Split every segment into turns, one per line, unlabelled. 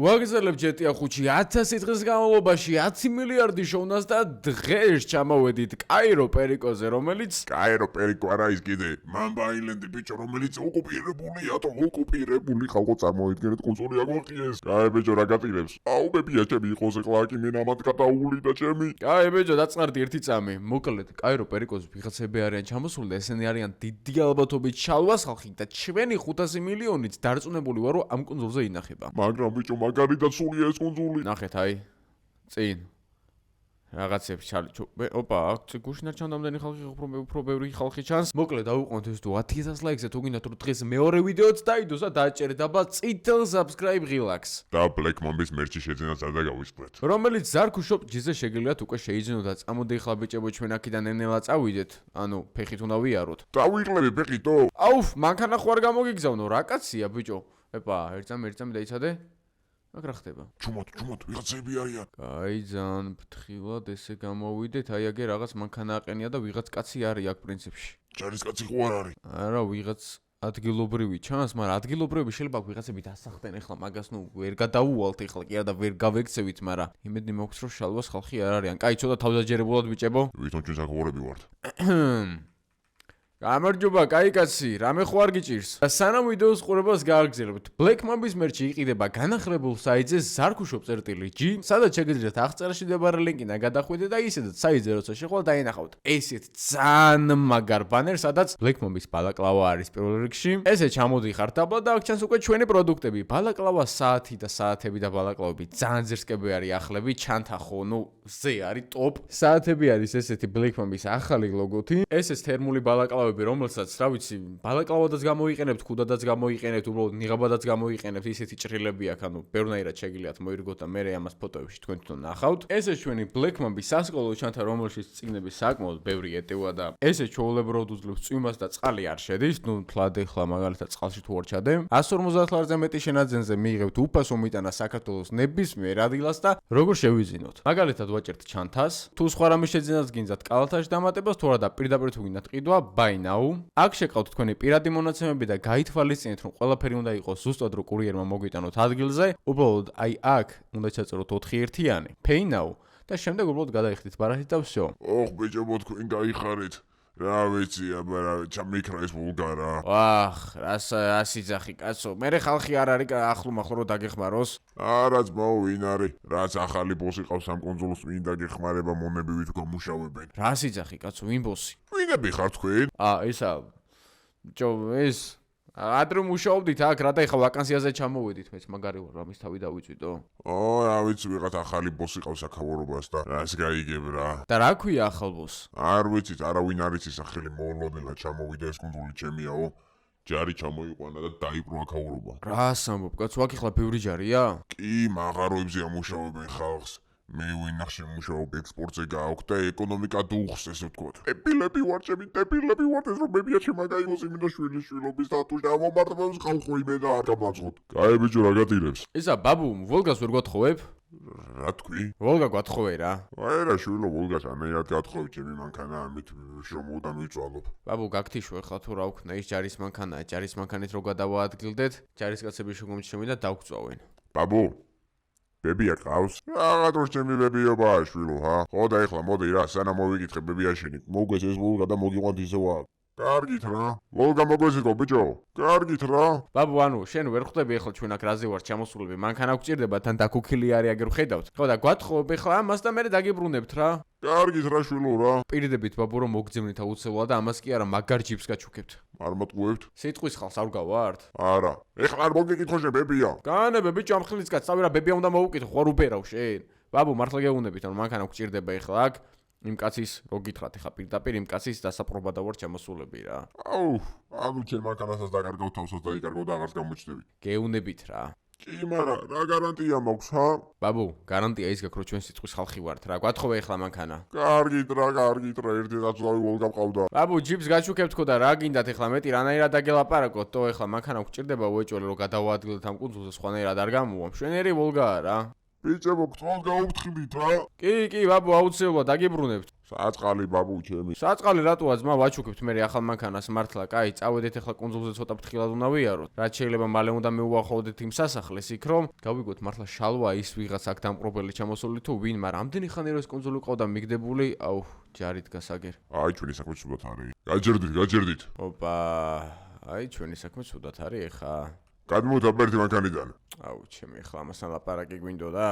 ვაგზალებთ ჯეტია ხუთში 1000 დღის განმავლობაში 10 მილიარდი შოვნას და დღეს ჩამოვედით კაირო პერიკოზე, რომელიც
კაირო პერიკო არა ის კიდე მამბა აილენდი ბიჭო, რომელიც ოკუპირებულია, ოკუპირებული ხალხო წარმოიდგინეთ კონსოლი აგვახიეს. კაი ბიჭო რა გატირებს? აუ ბებია ჩემი იყოს ეხლა აქ მე ამათ გადაული და ჩემი.
კაი ბიჭო დაწყარდი ერთი წამი. მოკლედ კაირო პერიკოზე ვიღაცები არიან ჩამოსული და ესენი არიან დიდი ალბათობით შალვას ხალხი და ჩვენი 500 მილიონით დარწმუნებული ვარ რომ ამ კონსოლზე ინახება.
მაგრამ ბიჭო მაგარი დაცულია ეს კონსოლი.
ნახეთ აი წინ რაღაცებს ოპა აქ გუშინ არ ჩამდამდენი ხალხი უფრო ბევრი ხალხი ჩანს. მოკლედ დავუყოთ ეს თუ 10000 ლაიქზე თუ გინდათ რომ დღეს მეორე ვიდეოც დაიდოს და დააჭერეთ აბა წითელ subscribe ღილაკს.
და Black Mamba-ის მერჩი შეძენას არ დაგავისწრეთ.
რომელიც ზარქუშოპ ჯიზე შეგიძლიათ უკვე შეიძინოთ და წამოდე ხლა ბიჭებო ჩვენ აქედან ენელა წავიდეთ. ანუ ფეხით უნდა ვიაროთ.
დავიღლები ფეხითო?
აუფ მანქანა ხო არ გამოგიგზავნო რა კაცია ბიჭო. ეპა ერთ წამი დაიცადე. აქ რა ხდება?
ჩუმოთ ვიღაცები არიან.
კაი ძალიან ფრთხილად ესე გამოვიდეთ. აი აგე რაღაც მანქანა აყენია და ვიღაც კაცი არის აქ პრინციპში.
ჯარისკაცი ხო არ არის?
არა ვიღაც ადგილობრივი ჩანს, მაგრამ ადგილობრივი შეიძლება ვიღაცები დასახდნენ ეხლა მაგას ნუ ვერ გადაუვალთ ეხლა კი არა და ვერ გავექცევით, მაგრამ იმედი მაქვს რომ შალვას ხალხი არ არიან. კაი ცოტა თავდაჯერებულად ბიჭებო.
ვითომ ჩვენ საკუღორები ვართ.
გამარჯობა, კაი კაცი, რამე ხო არ გიჭირს? სანამ ვიდეოს ყურებას გააგრძელებთ, Black Mamba-ის მერჩი იყიდება განახლებულ საიტზე zarkushop.gi, სადაც შეგიძლიათ აღწერაში მდებარე ლინკი და გადახვიდეთ და ისედაც საიტზე როცა შეხვალ დაინახავთ. ესეთ ძალიან მაგარ ბანერს, სადაც Black Mamba-ის ბალაკლავა არის პირველ რიგში. ესე ჩამოდიხართ აბლა და აქ ჩანს უკვე ჩვენი პროდუქტები. ბალაკლავა საათი და საათები და ბალაკლავები ძალიან ძერსკები არის ახლები, ჩანთახო, ნუ ზე არის ტოპ. საათები არის ესეთი Black Mamba-ის ახალი ლოგოთი. ესეც თერმული ბალაკლავები რომელსაც რა ვიცი ბალაკლავადაც გამოიყენებთ, ქუდადაც გამოიყენებთ, უბრალოდ ნიღაბადაც გამოიყენებთ, ისეთი ჭრილები აქ, ანუ ბევრნაირად შეგიძლიათ მოირგოთ და მე ამას ფოტოებში თქვენ თვითონ ნახავთ. ესე ჩვენი Black Mamba-ის სასკოლო ჩანთა, რომელშიც წიგნები საკმაოდ ბევრი ეტევა და ესე ჩვეულებრივად უძლებს წვიმას და წყალი არ შედის, ნუ თლად ეხლა მაგალითად წყალში თუ არ ჩადე. 150 ლარზე მეტი შენაძენზე მიიღებთ უფასო მიტანა საქართველოს ნებისმიერ ადგილას და როგორ შევიზინოთ. მაგალითად ვაჭერთ ჩანთას, თუ სხვა რამე შეძენას გინდათ კალათაში დამატებას, თუ არა და პირდაპირ თუ გინდათ ყიდვა, აქ შეკავთ თქვენი პირადი მონაცემები და გაითვალისწინეთ რომ ყველაფერი უნდა იყოს ზუსტად რომ კურიერმა მოგვიტანოთ ადგილზე. უბრალოდ აი აქ უნდა ჩაწეროთ 4-1-იანი Pay Now და შემდეგ უბრალოდ გადაიხდით ბარათით და всё.
ოხ ბიჭებო თქვენ გაიხარეთ. რა ვიცი აბა რა ჩამიქრა ეს ვულგარა.
ვახ ასიძახი კაცო. მერე ხალხი არ არის ახლო-მახლო რომ დაგეხმაროს.
არა ძმაო ვინ არის? რაც ახალი ბოსი ყავს ამ კონსოლს ვინ დაგეხმარება მონებივით გამუშავებენ.
რა ასიძახი კაცო, ვინ ბოსი?
ვინები ხარ თქვენ?
ესა ეს ადრე მუშაობდით აქ რა და ეხლა ვაკანსიაზე ჩამოვედით მეც მაგარი ვარ რამის თავი დავიწვიდო.
რა ვიცი ვიღათ ახალი ბოსი ყავს აქավորობას და რას გაიგებ რა.
და რა ქვია ახალ ბოსს?
არ ვიცით, არავინ არ იცის ახალი მოულოდნელად ჩამოვიდა ეს კონსოლი ჩემიაო. ჯარი ჩამოიყვანა და დაიპყრო აქավորობა.
რას ამბობ კაცო, აქ ეხლა ბევრი ჯარია?
კი, მაღაროებზე ამუშავებენ ხალხს. მე ვინახში მუშაობ ექსპორტზე გააქვს და ეკონომიკა დუხს ესე ვთქვათ. დებილები ვარ ჩემი, დებილები ვარ ეს რომ მებია შემაგაიღოს იმენა შვილიშვილობის და თუ შემომარტებებს ხალხო იმე და არ გამაძღოთ. კაი ბიჭო რა გატირებს?
ისა ბაბუ, ვოლგას ვერ გვათხოვებ?
რა თქვი?
ვოლგა გვათხოვე რა.
არა შვილო ვოლგას ანერად გათხოვე ჩემი მანქანა ამით შრომოდან ვიწვალობ.
ბაბუ გაგთიშო ეხლა თუ რა ვქნა ის ჯარის მანქანაა, ჯარის მანქანით რო გადავაადგილდეთ, ჯარისკაცები შეგომჩნევენ და დავგწვავენ.
ბაბუ ბებია ყავს? რაღაც რო ჩემი ბებიობაა შვილო ჰა? ხო და ეხლა მოდი რა სანამ მოვიკითხე ბებიაშენი. მოგვეს ეს ვოლგა და მოგიყვანთ ისევა. კარგით რა. ვოლგა მოგვესიკო ბიჭო. კარგით რა.
ბაბუ ანუ შენ ვერ ხვდები ეხლა ჩვენ აქ რაზე ვარ ჩამოსულები, მანქანა გვჭირდება თან დაკუქილი არის აგერ ვხედავთ. ხო და გვათხოვებ ეხლა ამას და მე დაგიბრუნებთ რა.
კარგით რა შვილო რა.
პირიდებით ბაბუ რომ მოგძევნით აუცილებლად და ამას კი არა მაგარ ჯიპს გაჩუქებთ.
არ მოტყუებთ?
სიტყვის ხალხს არ გავართ?
არა. ეხლა არ მოგიკითხო შე ბებია.
განებე ბიჭო ამ ხილის კაცს, რა ბებია უნდა მოვუკითხო, ხო არ უბერავ შენ. ბაბუ მართლა გეუბნებით რომ მანქანა გვჭირდება ეხლა აქ. იმ კაცის რო გითხრათ ეხლა პირდაპირ იმ კაცის დასაპრობად ვარ ჩამოსულები რა.
აუ, ანუ ჩემ მანქანასაც დაკარგავ თავსაც დაიკარგავ და აღარც გამოჩნდები.
გეუბნებით რა.
კი, მაგრამ რა გარანტია მაქვს ჰა?
ბაბუ, გარანტია ის გაქვს რომ ჩვენ სიტყვის ხალხი ვართ რა. გვათხოვე ეხლა მანქანა.
კარგით რა, ერთი დაწვავი ვოლგა მყავდა.
ბაბუ, ჯიპს გაჩუქებთ ხო და რა გინდათ ეხლა მეტი რანაირად დაგელაპარაკოთ, თო ეხლა მანქანა გვჭირდება უეჭველე რომ გადავაადგილოთ ამ კუნძულზე, სხვანაირად არ გამოვამ. შვენერი ვოლგაა რა.
ბიჭებო, გთხოვთ გაუფრთხილით რა.
კი, ბაბუ, აუცილებლად დაგიბრუნებთ.
საწყალი ბაბუ ჩემი.
საწყალი რატოა ძმა ვაჩუქებთ მე ახალ მანქანას მართლა, კაი, წავედეთ ახლა კონსოლზე ცოტა ფრთხილად უნდა ვიაროთ. რაც შეიძლება მალე უნდა მიუახლოვდეთ იმ სასახლეს იქ რომ გავიგოთ მართლა შალვა ის ვიღაც აქ დამპყრობელი ჩამოსული თუ ვინ, მაგრამ ამდენი ხანი რომ ეს კონსოლი ყავდა მიგდებული, აუ, ჯარით გასაგერ.
აი ჩვენი საქმე ცუდად არის. გაჯერდით.
ოპა, აი ჩვენი საქმე ცუდად არის ეხა.
გადმოვთაბ ერთი მანქანიდან.
აუ, ჩემი ახლა ამასთან ლაპარაკი გვინდოდა?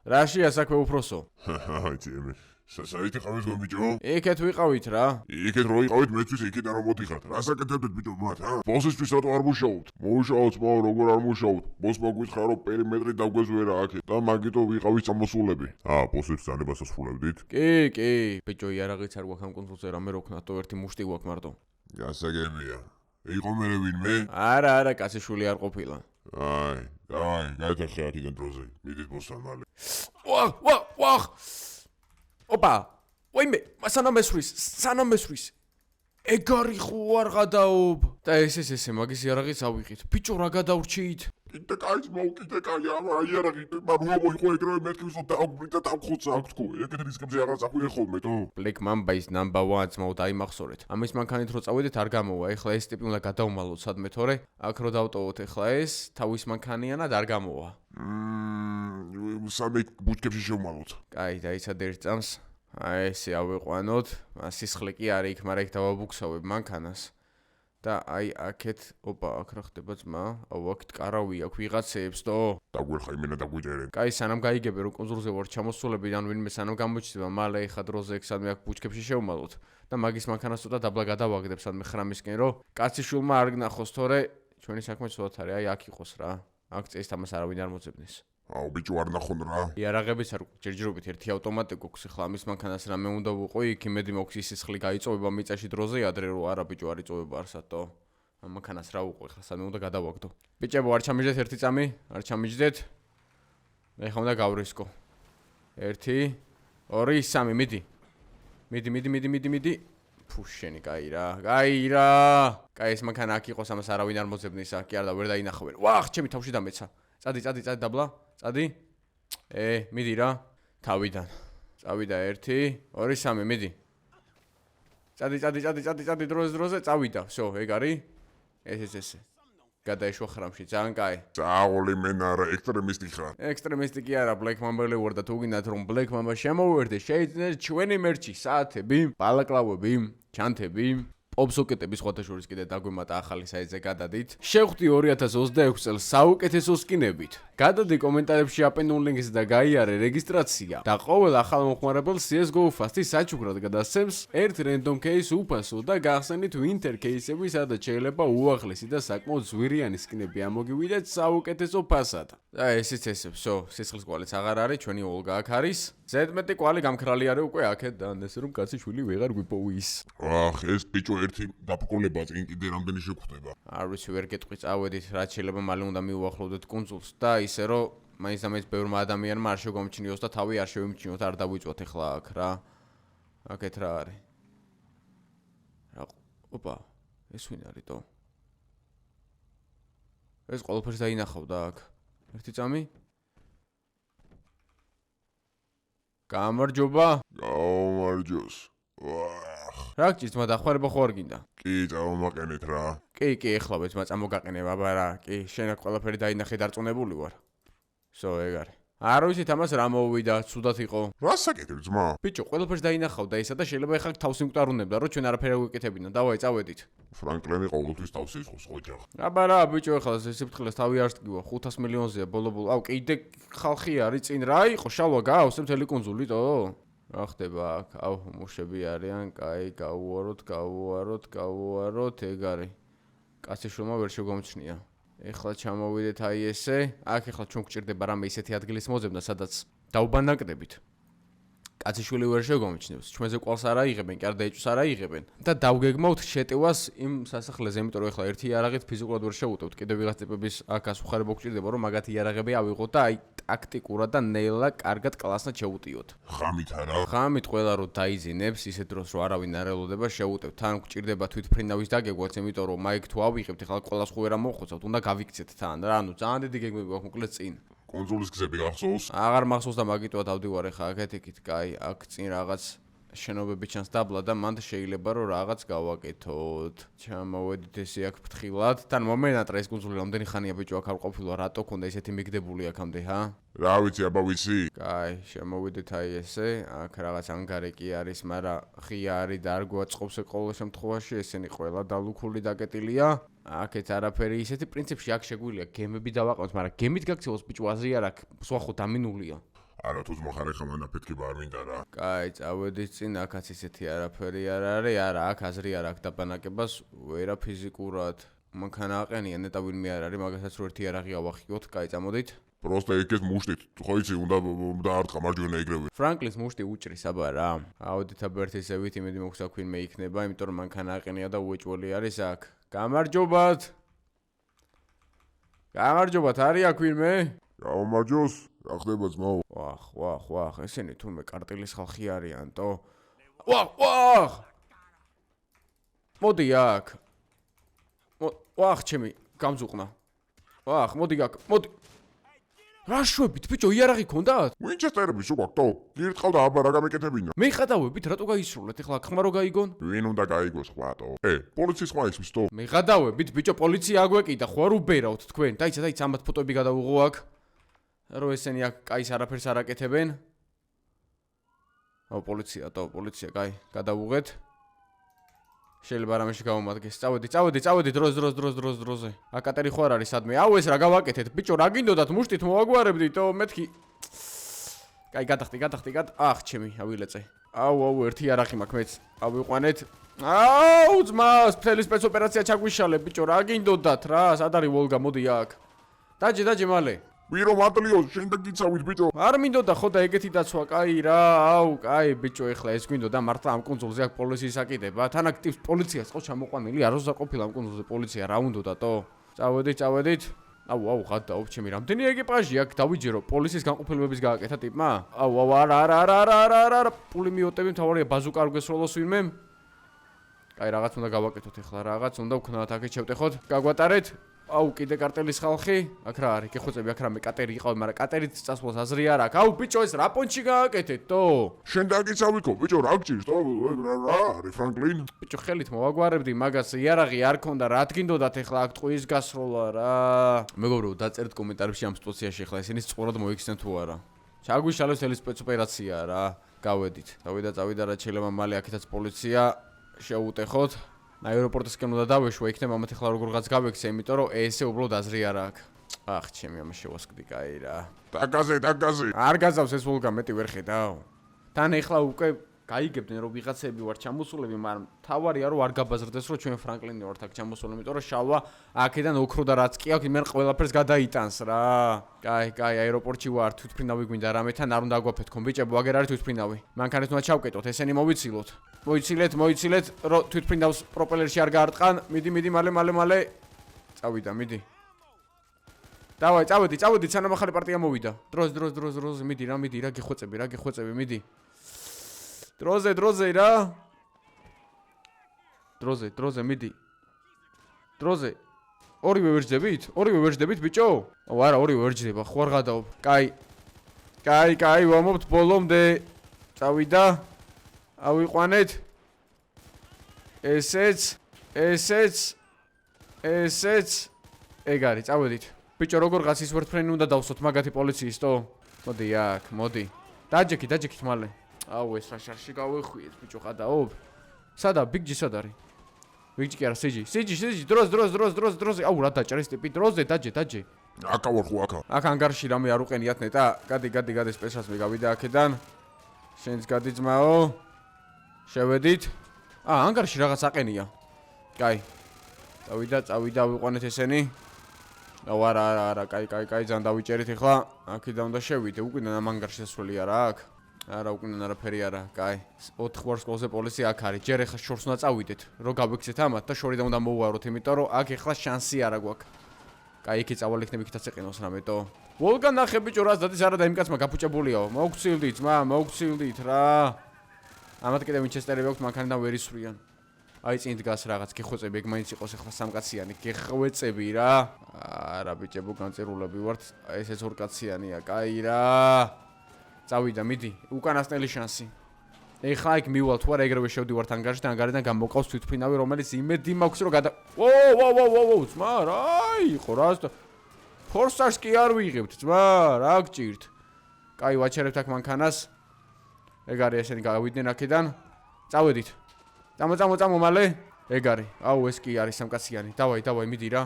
რაშია საქმე უფროსო?
აი ჩემი. საერთოდ ხავეს გომიჯო?
იქეთ ვიყავით რა.
იქეთ რო იყავით მეთვის იქიდან რომ მოდიხართ. რასაკეთებდეთ ბიჭო მათ, ჰა? ბოსისთვის რატო არ მუშაობთ? მუშაობთ, მაგრამ როგორ არ მუშაობთ? ბოსმა გითხრა რომ პერიმეტრი დაგვეზვერა აქეთ და მაგითო ვიყავით წამოსულები. ბოსებს ძალებას ასრულებდით?
კი, ბიჭო, იარაღიც არ გვაქვს ამ კონსოლზე, რამე რო ქნათო ერთი მუშტი გვაქვს მარტო.
გასაგებია. იყო მერე ვინმე?
არა, კაცეშვილი არ ყოფილა.
დავაი, გაეთახე აქედან დროზე. მიდით ბოსთან მალე.
ვახ! ოპა, ვაიმე, სანამ ესვრის. ეგარი ხო არ გადაობ. და ესე მაგის იარაღიც ავიღეთ. ბიჭო, რა გადავრჩით?
კიდე კაიც მოვკიდე კაი, იარაღი, მაგრამ მოიყო ეგრევე მეთქვის რომ დააგვბრით და დავხოცა აქ თქო. ეგეთ რისკებზე აღარ წახვიდე ხოლმე თო.
Black Mamba-ის number 1 ძმაო დაიმახსოვრეთ. ამის მანქანით რო წავედეთ არ გამოვა. ეხლა ეს ტიპი უნდა გადავმალოთ სადმე თორე. აქ რო დავტოვოთ ეხლა ეს, თავის მანქანიანად არ გამოვა.
სამი ბუჩქებში შევმალოთ.
კაი, დაიცადე ერთ წამს. აი ესე ავიყვანოთ. სისხლე კი არის იქ, მაგრამ იქ დავაბუქსავებ მანქანას. და აი აქეთ, ოპა, აქ რა ხდება ძმა? აუ, აქეთ კარავი აქვს ვიღაცებს თო?
დაგვერხა იმენა დაგვიჯერე.
კაი, სანამ გაიგებ რომ კონსოლზე ვარ ჩამოსულები და ვინმე სანამ გამოჩნდება, მალე ეხა დროზე ეგ სადმე აქ ბუჩქებში შევმალოთ და მაგის მანქანას ცოტა დაბლა გადავაგდებ სადმე ხრამისკენ რომ კაციშვილმა არ გნახოს, თორე ჩვენი საქმე ცუდად არის, აი აქ იყოს რა. აქ წეს თამას არავინ არ მოძებნეს.
აუ ბიჭო არ ნახონ რა.
იარაღებიც არ ჯერჯერობით ერთი ავტომატი გვაქვს ეხლა ამის მანქანას რამე უნდა ვუყო იქ იმედი მოქვს ის სისხლი გაიწოვება მიწაში დროზე ადრე რომ არა ბიჭო არ იწოვება არსათო. ამ მანქანას რა უყო ეხლა სადმე უნდა გადავაგდო. ბიჭებო არ ჩამიჯდეთ ერთი წამი, არ ჩამიჯდეთ. ეხლა უნდა გავრისკო. 1 2 3 მიდი. მიდი. ფუშენი კაი რა. კაი ეს მანქანა აქ იყოს ამას არავინ არ მოძებნის აქ კი არა და ვერ დაინახავენ. ვახ, ჩემი თავში დამეცა. წადი დაბლა. წადი. მიდი რა. თავიდან. წავიდა 1 2 3 მიდი. წადი დროზე წავიდა. всё, ეგ არის. ესე. გადაეშვა ხრამში, ძალიან კაი.
წააღოლი მენარა ექსტრემისტი ხარ.
ექსტრემისტი კი არა, Black Mamba-ელი ვარ და თუ გინდათ რომ Black Mamba შემოვერდე, შეიძინეთ ჩვენი მერჩი, საათები, ბალაკლავები, ჩანთები, ოპსოკეტები სხვათა შორის კიდე დაგვემატა ახალი საიტზე გადადით. შევხვდი 2026 წელს საუკეთესო სკინებით. გადადი კომენტარებში აპენდულ ლინკს და გაიარე რეგისტრაცია. და ყოველ ახალ მომხმარებელს CS:GO Fast-ი საჩუქრად გადასცემს ერთ random case უფასო და გახსენით winter case-ები, სადაც შეიძლება უახლესი და საკმაოდ ზვირიანი სკინები ამოგივიდეთ საუკეთესო ფასად. და ესეც ესე, всё, სისხლის კვალიც აღარ არის, ჩვენი ოლგა აქ არის. ზედმეტი კვალი გამქრალი არის უკვე აქეთ და ეს რომ კაცი შვილი ვეღარ გვიპოვის.
ეს ბიჭო ერთი დაბკოლება წინ კიდე რამდენი შეგვხვდება.
არ ვიცი ვერ გეტყვი წავედით, რაც შეიძლება მალე უნდა მიუახლოვდეთ კონსოლს და ისე რომ მაინც და მაინც ბევრმა ადამიანმა არ შეგომჩნიოს და თავი არ შევიმჩნიოთ, არ დავიწვათ ეხლა აქ რა. აქეთ რა არის? ოპა, ეს ვინ არის თო? ეს ყველაფერს დაინახავდა აქ. ერთი წამი? გამარჯობა.
გაუმარჯოს.
რა გჭირთ, მა დახმარება ხო არ გინდა?
კი, წავამაყენეთ რა.
კი, ეხლა ვეც მა წამოგაყენე ბაბა რა. კი, შენ აქ ყველაფერი დაინახე დარწმუნებული ვარ. всё, ეგ არის. არ ვიცით ამას რა მოვიდა, ცუდად იყო.
რა საკეთებ ძმა?
ბიჭო, ყველაფერს დაინახავდა ისა და შეიძლება ეხლა თავს იმკვდარუნებდა, რომ ჩვენ არაფერი ვიკეთებინა. დავაი, წავედით.
ფრანკლენი ყოველთვის თავს იხოს ხოჯახ.
აბა რა, ბიჭო, ეხლა სიფრთხილეს თავი არ სტგივა, 500 მილიონზეა ბოლო. აუ, კიდე ხალხი არის წინ რა იყო, შალვა გაავს მთელი კუნძული თო? რა ხდება აქ? აუ, მუშები არიან, კაი, გავუაროთ, ეგ არის. კაცი შრომა ვერ შეგომჩნია. ეხლა ჩამოვიდეთ აი ესე. აქ ეხლა ჩვენ გვჭირდება რამე ისეთი ადგილის მოძებნა, სადაც დაუბანაკდებით. კაციშვილი ვერ შეგომჩნევს. ჩვენზე ყვალს არ აიღებენ, კი არ დაეჭვს არ აიღებენ. და დავგეგმავთ შეტევას იმ სასახლეზე, იმიტომ რომ ეხლა ერთი იარაღით ფიზიკურად ვერ შევუტევთ. კიდევ ვიღაც ტიპების აქ ასუხარება გვჭირდება, რომ მაგათი იარაღები ავიღოთ და აი ტაქტიკურად და ნელა კარგად კლასნად შევუტიოთ.
ხამით არა?
ხამით ყველა რო დაიძინებს, ისეთ დროს რომ არავინ არ ელოდება, შევუტევთ. თან გვჭირდება თვითფრინავის დაგეგმვაც, იმიტომ რომ მაიქ თუ ავიღებთ, ეხლა ყველას ხო ვერ ამოვხოცავთ, უნდა გავიქცეთ თან რა. ანუ ძალიან დიდი გეგმები გვაქვს მოკლედ წინ.
კონსოლის გზები გახსოვს?
აღარ მახსოვს და მაგიტოა დავდივარ ხა აქეთ იქით, კაი, აქ წინ რაღაც შენობები ჩანს დაბლა და მანდ შეიძლება რომ რაღაც გავაკეთოთ. ჩამოვედით ესე აქ ფრთხილად. თან მომენატრა ეს კუნძული რამდენი ხანია ბიჭო აქ არ ყოფილა, რატო ქონდა ისეთი მიგდებული აქამდე, ჰა?
რა ვიცი, აბა ვიცი.
კაი, შემოვიდეთ აი ესე. აქ რაღაც ანგარი კი არის, მაგრამ ღია არის და არ გვაწყობს ყოველ შემთხვევაში, ესენი ყველა დალუქული დაკეტილია. აქეთ არაფერი ისეთი პრინციპში აქ შეგვიძლია გემები დავაყენოთ, მაგრამ გემით გაქცევოს ბიჭო აზრი არ აქვს, სხვა ხო დამინულია.
არა თუ მოხარე ხომ ნაფეთქება არ მინდა რა.
კაი, წავედით წინ, აქაც ისეთი არაფერი არ არის, არა, აქ აზრი არ აქვს დაბანაკებას, ვერა ფიზიკურად. მანქანა ნეტა ვინმე არ არის, მაგასაც რო ერთი არაღი ავახიოთ, კაი, წამოდით.
პროსტა იქეს მუშტით, ხო იცი, უნდა დაარტყა მარჯვენა ეგრევე.
ფრანკლის მუშტი უჭრის აბა რა. ავედით აბა ერთი ზევით, იმედი მაქვს აქ ვინმე იქნება, იმიტომ რომ მანქანა აყენია და უეჭველი არის აქ. გამარჯობათ. გამარჯობათ, არის აქ ვინმე?
გაუმარჯოს, რა ხდება ძმაო?
ვახ, ესენი თურმე კარტელის ხალხი არიანტო. ვახ! მოდი აქ. ვახ, ჩემი, გამძუყნა. ვახ, მოდი აქ, მოდი. რა შვებით, ბიჭო, იარაღი ქონდათ?
ვინჩესტერები სულ გაქვთ? გირწყალ და აბა რა გამეკეთებინა?
მე ხადავებით, რატო გაისრულეთ? ეხლა ხმა რო გაიგონ?
ვინ უნდა გაიგოს ხვატო? პოლიციის ხმა ისმის თო?
მე ხადავებით, ბიჭო, პოლიცია აგვეკიდა, ხო არ უბერავთ თქვენ? დაიცა, ამათ ფოტოები გადავუღო აქ. რო ესენი აქ კაის არაფერს არ აკეთებენ. პოლიცია, კაი, გადავუღეთ. შეიძლება რამეში გავუმადგეს. წავედი, დროზე. აკატერი ხო არ არის სადმე? აუ ეს რა გავაკეთეთ? ბიჭო, რა გინდოდათ მუშტით მოვაგვარებდითო, მეთქი. კაი, გადახტი. ახ, ჩემი, ავილეწე. აუ, ერთი არახი მაქვს მეც. ავიყვანეთ. აუ, ძმას, მთელი სპეცოპერაცია ჩაგვიშალე, ბიჭო, რა გინდოდათ რა? სად არის ვოლგა? მოდი აქ. დაჯე მალე.
ვირო მატლიოს, შენ და გიცავით ბიჭო.
არ მინდოდა ხო და ეგეთი დაცვა, კაი რა, აუ, კაი ბიჭო, ეხლა ეს გვინდოდა მართლა ამ კუნძულზე აქ პოლიციის აკიდება. თან აქტივს პოლიციას ხო ჩამოყვანილი, არ უზარ ყოფილა ამ კუნძულზე პოლიცია, რა უნდოდა თო? წავედით. აუ, ღადაობ ჩემი, რამდენი ეკიპაჟი აქ დავიჯერო, პოლიციის განყოფილებების გააკეთა ტიპმა? აუ, არა, პული მიოტები, მთავარია ბაზუკა არ გვესროლოს ვინმე. კაი, რაღაც უნდა გავაკეთოთ ეხლა, რაღაც უნდა ვქნათ აქეთ შევტეხოთ, გაგვატარეთ. აუ, კიდე კარტელის ხალხი, აქ რა არის, გეხოცები, აქ რამე კატერი იყავი, მაგრამ კატერით წასვლას აზრი არ აქვს. აუ, ბიჭო, ეს რა პონჩი გააკეთეთ, თო?
შენ დაგიცავიქო, ბიჭო, რა გჭირს, თო? რა არის, ფრანკლინ?
ბიჭო, ხელით მოვაგვარებდი მაგას, იარაღი არ ქონდა, რა თქინდოდათ ეხლა აქ ტყუის გასროლა რა. მეგობრო, დაწერეთ კომენტარებში ამ სიტუაციაში ეხლა ესენი სწორად მოიქცნენ თუ არა. ჩაგვიშალეს თელი სპეცოპერაცია რა. გავედით. წავიდა რა შეიძლება მალე აქეთაც პოლიცია შეუტეხოთ. აეროპორტისკენ უნდა დავეშვა, იქნება ამათ ეხლა როგორღაც გავექცე, იმიტომ რომ ესე უბრალოდ აზრი არ აქვს. ახ, ჩემი, ამას შევასკდი, კაი რა.
დაგაზე.
არ გაზავს ეს ვოლგა, მეტი ვერ ხედავ. თან ეხლა უკვე გაიგებდნენ რომ ვიღაცები ვარ ჩამოსულები, მაგრამ თავარია რომ არ გაბაზრდეს რომ ჩვენ ფრანკლინი ვართ აქ ჩამოსული, იმიტომ რომ შალვა აქედან ოქრო და რაც კი აქვს, იმენ ყველაფერს გადაიტანს რა. კაი, აეროპორტში ვარ, თვითფრინავი გვინდა რამეთან არ უნდა აგვაფეთქონ, ბიჭებო, აგერ არის თვითფრინავი. მანქანით უნდა ჩავკეტოთ, ესენი მოვიცილოთ. მოიცილეთ, რომ თვითფრინავს პროპელერში არ გაარტყან. მიდი, მალე. წავიდა, მიდი. დავაი, წავედი, სანამ ახალი პარტია მოვიდა. დროზე, მიდი რა გეხვეწები, მიდი. დროზე რა. დროზე, მიდი. დროზე. ორივე ვერჯდებით, ბიჭო? აუ, არა, ორივე ვერჯდება, ხო არ გადაობ. კაი, ვამობთ ბოლომდე. წავიდა. ავიყვანეთ. ესეც. ეგ არის, წავედით. ბიჭო, როგორღაც ის ვერტფრენი უნდა დავსვოთ მაგათი პოლიციის, თო? მოდი აქ, მოდი. დაჯექით მალე. აუ, ეს რა შარში გავეხვიეთ, ბიჭო, ხადაობ. სადა, ბიგჯი სად არის? ბიგჯი კი არა, სიჯი, დროზე. აუ, რა დაჭრეს ტიპი, დროზე, დაჯე.
აკა ვარ ხო აკა.
აქ ანგარში რამე არ უყენიათ ნეტა. გადი, სპეციალს მიგავიდა აქედან. შენც გადი ძმაო. შევედით. ანგარში რაღაც აყენია. კაი. წავიდა, ვიყვანეთ ესენი. აუ, არა, კაი, ძალიან დავიჭერით ეხლა. აქედან უნდა შევიდე, უკიდან ამ ანგარში შესვლელი არა აქ. არა, უკიდან არაფერი არა, კაი. 4 ვარსკვლავზე პოლიცია აქ არის. ჯერ ეხლა შორს უნდა წავიდეთ, რომ გავიქცეთ ამათ და შორიდან უნდა მოვუაროთ, იმიტომ რომ აქ ეხლა შანსი არა გვაქვს. კაი, იქი წავალ იქნებ, იქითაც ეყინოს რამე, თო? ვოლგა ნახე, ბიჭო, რას დადის არა და იმ კაცმა გაფუჭებულიაო. მოგცილდით რა. ამათ კიდე ვინჩესტერები აქვს, მანქანიდან ვერ ისვრიან. აი წინ დგას რაღაც გეხვეწები, ეგ მაინც იყოს ახლა სამკაციანი, გეხვეწები რა. არა ბიჭებო, განწერულები ვართ. ესეც ორკაციანია, კაი რა. წავიდა, მიდი, უკანასკნელი შანსი. ეხლა იქ მივალ თუ არა ეგრევე შევდივართ ანგარში და ანგარიდან გამოვყავს თვითმფრინავი, რომელიც იმედი მაქვს რომ ვოუ, ძმა, რა იყო რა? ფორსტარს კი არ ვიღებთ, ძმა, რა გჭირთ? კაი, ვაჩერებთ აქ მანქანას. ეგ არის ესენი გავიდნენ აქედან. წავედით. წამო მალე. ეგ არის. აუ, ეს კი არის სამკაციანი. დავაი, მიდი რა.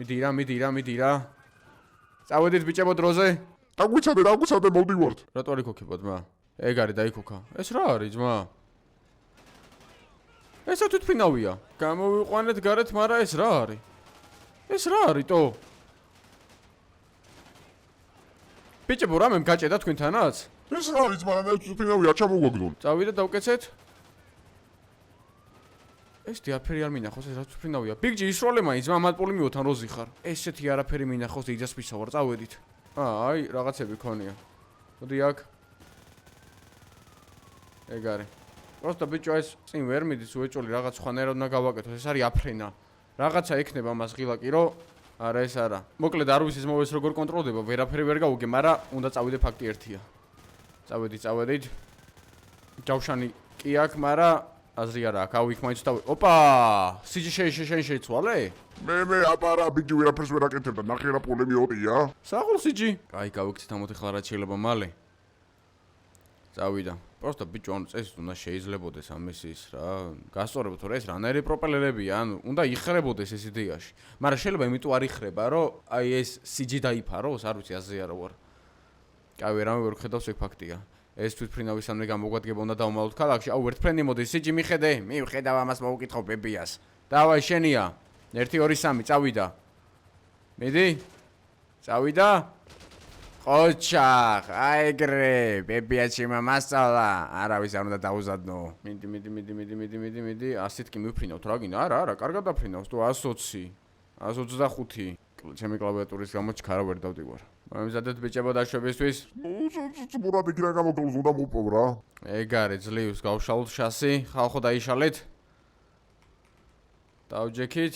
მიდი რა. წავედით ბიჭებო დროზე.
დაგვიცადე, მოვდივართ.
რატო არ იქოქებო, ძმა? ეგ არის დაიქოქა. ეს რა არის, ძმა? ესა თვითმფრინავია. გამოვიყვანეთ გარეთ, მაგრამ ეს რა არის? ეს რა არის, ტო? ბიჭებო, რამე მგაჭედა თქვენთანაც?
ეს რა არის, მაგრამ ეს თვითმფრინავი არ ჩამოვაგდონ.
წავიდა დავკეცეთ. ეს დიაფერი არ მინახავს, ეს რა თვითმფრინავია. ბიგჯი ისროლე მაინც, მამატპული მიოთან როზი ხარ. ესეთი არაფერი მინახავს, იძასპისა ვარ, წავედით. აი, რაღაცები ქონია. მოდი აქ. ეგ არის. პროსტა ბიჭო ეს წინ ვერ მიდის უეჭოლი რაღაც ხვანერად უნდა გავაკეთოს. ეს არის აფრენა. რაღაცა ექნება მას ღილაკი, რომ არა ეს არა. მოკლედ არ ვიცი მოვეს როგორ კონტროლდება, ვერაფერი ვერ გავუგე, მაგრამ უნდა წავიდე ფაქტი ერთია. წავედით. ჯავშანი კი აქვს, მაგრამ აზრი არა აქვს. აუ იქ მაინც დავი. ოპა! სიჯი შენ შეიცვალე?
მე აპარა ბიჭი ვერაფერს ვერ აკეთებდა, ნახე რა პრობლემი ოდია.
საღოლ სიჯი. კაი, გავიქცეთ ამოთ ახლა რა შეიძლება მალე. წავიდა. პროსტა ბიჭო, ანუ წესით უნდა შეიძლებოდეს ამისის რა. გასწორებთ რომ ეს რანაირი პროპელერებია, ანუ უნდა იხრებოდეს ეს იდეაში. მაგრამ შეიძლება იმიტომ არ იხრება, რომ აი ეს სიჯი დაიფაროს, არ ვიცი, აზრი არა ვარ. კაი, რამე ვერ ხედავს ეგ ფაქტია. ეს თვითმფრინავის სამნე გამოგვადგება უნდა დავმალოთ ქალაქში. აუ, ერთ ფრენი მოდის, სიჯი მიხედე? მივხედავ ამას მოვუკითხო ბებიას. დავაი შენია. 1 2 3 წავიდა. მიდი? წავიდა? ოჩახ, აიგრე, ბებიაჩი მასწავლა. არავის არ უნდა დაუზადნო. მიდი. ასეთ კი მივფრინავთ რა გინდა? არა, კარგად დაფრინავს, თუ 120, 125. ჩემი კლავიატურის გამო ჩქარა ვერ დავდივარ. მომზადეთ ბიჭებო დაშვებისთვის.
მურად იქნა გამოგლოს უნდა მოპოვ რა.
ეგ არის ძლივს გავშალოთ შასი, ხალხო დაიშალეთ. დავჯექით.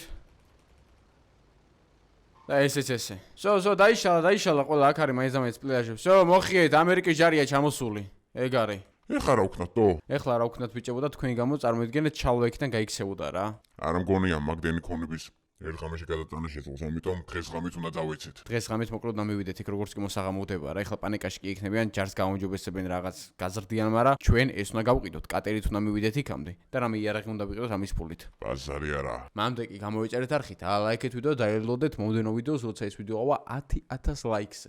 და ესე. სო, დაიშალა ყველა აქ არის მაინც პლეაჟებს. სო, მოხიეთ, ამერიკის ჯარია ჩამოსული. ეგ არის.
ეხლა რა ვქნათ თო?
ეხლა რა ვქნათ ბიჭებო და თქვენი გამო წარმოიდგინეთ ჩალვა იქიდან გაიქცეოდა რა.
არა მგონია მაგდენი ქონების ერთ ღამეში გადატანა შეძლოს, ამიტომ დღეს ღამით უნდა დავეცეთ.
დღეს ღამით მოკლედ დამივიდეთ იქ როგორც კი მოსაღამოდება რა. ეხლა პანიკაში კი იქნებიან, ჯარს გაუმჯობესებენ რაღაც გაზრდიან, მაგრამ ჩვენ ეს უნდა გავყიდოთ. კატერით უნდა მივიდეთ იქამდე და რამე იარაღი უნდა ვიყიდოთ ამის ფულით.
ბაზარი არა.
მამდე კი გამოვიწერეთ არხით, ლაიქეთ ვიდეო, დაელოდეთ მომდენო ვიდეოს, როცა ეს ვიდეო ავა 10,000 ლაიქს.